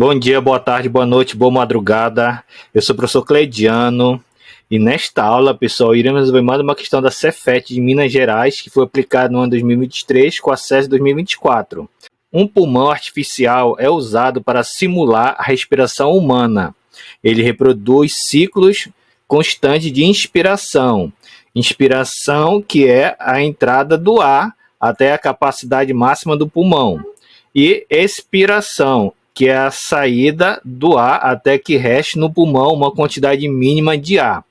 Bom dia, boa tarde, boa noite, boa madrugada. Eu sou o professor Cleidiano e nesta aula, pessoal, iremos resolver mais uma questão da Cefet de Minas Gerais que foi aplicada no ano 2023 com a CES 2024. Um pulmão artificial é usado para simular a respiração humana. Ele reproduz ciclos constantes de inspiração. Inspiração, que é a entrada do ar até a capacidade máxima do pulmão. E expiração, que é a saída do ar até que reste no pulmão uma quantidade mínima de ar.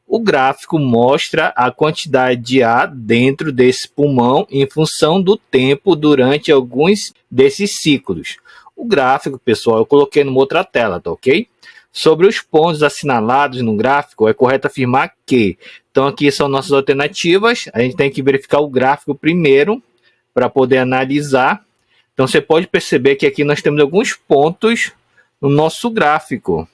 O gráfico mostra a quantidade de ar dentro desse pulmão em função do tempo durante alguns desses ciclos. O gráfico, pessoal, eu coloquei numa outra tela, tá ok? Sobre os pontos assinalados no gráfico, é correto afirmar que... Então, aqui são nossas alternativas. A gente tem que verificar o gráfico primeiro para poder analisar. Então, você pode perceber que aqui nós temos alguns pontos no nosso gráfico.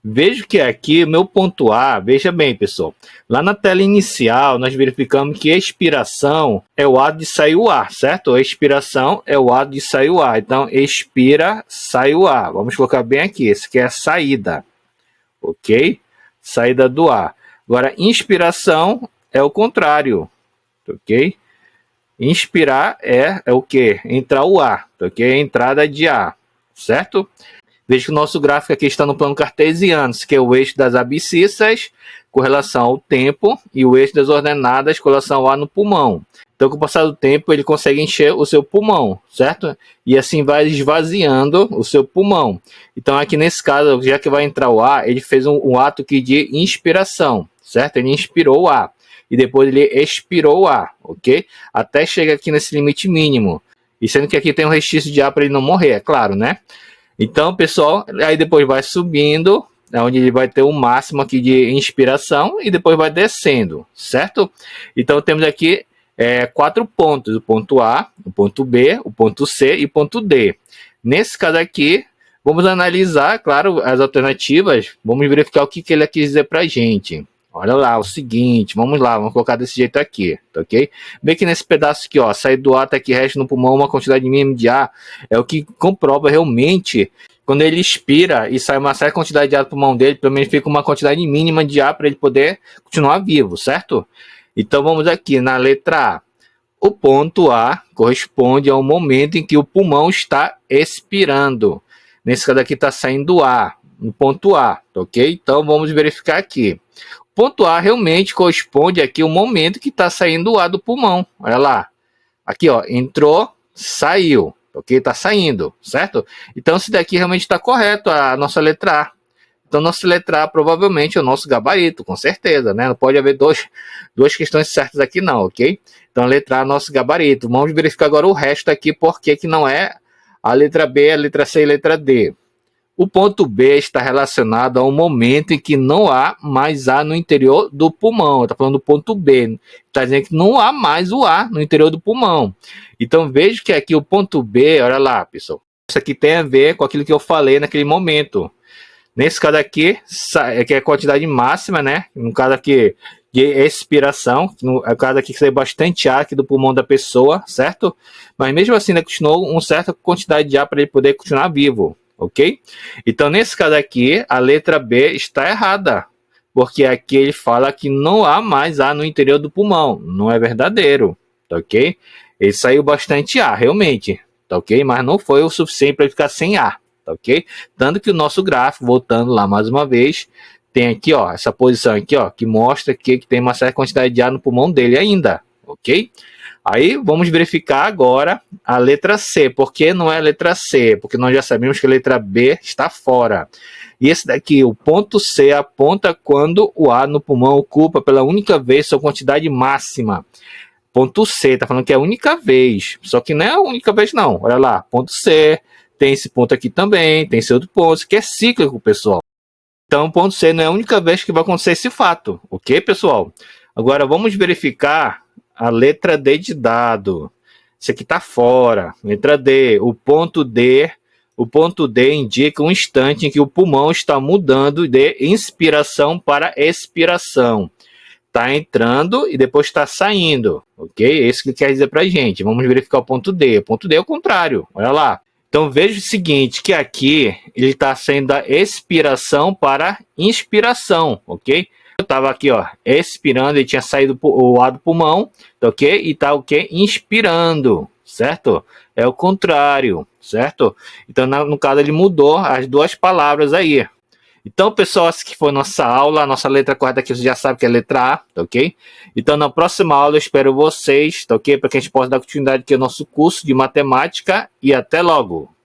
Veja que aqui o meu ponto A, veja bem, pessoal. Lá na tela inicial, nós verificamos que expiração é o ato de sair o ar, certo? A expiração é o ato de sair o ar. Então, expira, sai o ar. Vamos colocar bem aqui. Esse aqui é a saída, ok? Saída do ar. Agora, inspiração é o contrário, ok? Inspirar é o que? Entrar o ar, ok? Entrada de ar, certo? Veja que o nosso gráfico aqui está no plano cartesiano, que é o eixo das abscissas com relação ao tempo e o eixo das ordenadas com relação ao ar no pulmão. Então, com o passar do tempo, ele consegue encher o seu pulmão, certo? E assim vai esvaziando o seu pulmão. Então, aqui nesse caso, já que vai entrar o ar, ele fez um ato aqui de inspiração, certo? Ele inspirou o ar. E depois ele expirou o ar, ok? Até chegar aqui nesse limite mínimo. E sendo que aqui tem um restício de ar para ele não morrer, é claro, né? Então, pessoal, aí depois vai subindo, onde ele vai ter o máximo aqui de inspiração e depois vai descendo, certo? Então, temos aqui 4 pontos, o ponto A, o ponto B, o ponto C e o ponto D. Nesse caso aqui, vamos analisar, claro, as alternativas, vamos verificar o que ele quis dizer para a gente. Olha lá, o seguinte, vamos lá, vamos colocar desse jeito aqui, tá ok? Bem que nesse pedaço aqui, ó, sair do ar até que reste no pulmão uma quantidade mínima de ar, é o que comprova realmente, quando ele expira e sai uma certa quantidade de ar do pulmão dele, pelo menos fica uma quantidade mínima de ar para ele poder continuar vivo, certo? Então vamos aqui na letra A. O ponto A corresponde ao momento em que o pulmão está expirando. Nesse caso aqui está saindo ar, no ponto A, tá ok? Então vamos verificar aqui. Ponto A realmente corresponde aqui ao momento que está saindo o ar do pulmão. Olha lá. Aqui, ó, entrou, saiu. Ok? Está saindo, certo? Então, esse daqui realmente está correto, a nossa letra A. Então, nossa letra A provavelmente é o nosso gabarito, com certeza, né? Não pode haver duas questões certas aqui não, ok? Então, a letra A é nosso gabarito. Vamos verificar agora o resto aqui, porque que não é a letra B, a letra C e a letra D. O ponto B está relacionado ao momento em que não há mais ar no interior do pulmão. Está falando do ponto B. Está dizendo que não há mais o ar no interior do pulmão. Então, veja que aqui o ponto B, olha lá, pessoal. Isso aqui tem a ver com aquilo que eu falei naquele momento. Nesse caso aqui, que é a quantidade máxima, né? No caso aqui de expiração. No caso aqui que sai bastante ar aqui do pulmão da pessoa, certo? Mas mesmo assim, né, continuou uma certa quantidade de ar para ele poder continuar vivo. Ok? Então, nesse caso aqui, a letra B está errada, porque aqui ele fala que não há mais ar no interior do pulmão. Não é verdadeiro, tá ok? Ele saiu bastante ar, realmente, tá ok? Mas não foi o suficiente para ele ficar sem ar, tá ok? Tanto que o nosso gráfico, voltando lá mais uma vez, tem aqui, ó, essa posição aqui, ó, que mostra que tem uma certa quantidade de ar no pulmão dele ainda, ok? Aí vamos verificar agora a letra C. Por que não é a letra C? Porque nós já sabemos que a letra B está fora. E esse daqui, o ponto C, aponta quando o ar no pulmão ocupa pela única vez sua quantidade máxima. Ponto C, está falando que é a única vez. Só que não é a única vez não. Olha lá, ponto C, tem esse ponto aqui também, tem esse outro ponto, que é cíclico, pessoal. Então, ponto C não é a única vez que vai acontecer esse fato. Ok, pessoal? Agora, vamos verificar a letra D de dado. Isso aqui está fora. Letra D. O ponto D indica um instante em que o pulmão está mudando de inspiração para expiração. Está entrando e depois está saindo. Ok? É isso que quer dizer para a gente. Vamos verificar o ponto D. O ponto D é o contrário. Olha lá. Então veja o seguinte, que aqui ele está sendo da expiração para inspiração, ok? Eu estava aqui, ó, expirando, ele tinha saído o ar do pulmão, ok? E tá o que? Inspirando, certo? É o contrário, certo? Então no caso ele mudou as duas palavras aí. Então, pessoal, essa que foi nossa aula. A nossa letra correta aqui você já sabe que é a letra A, tá ok? Então, na próxima aula eu espero vocês, tá ok? Para que a gente possa dar continuidade aqui ao nosso curso de matemática. E até logo!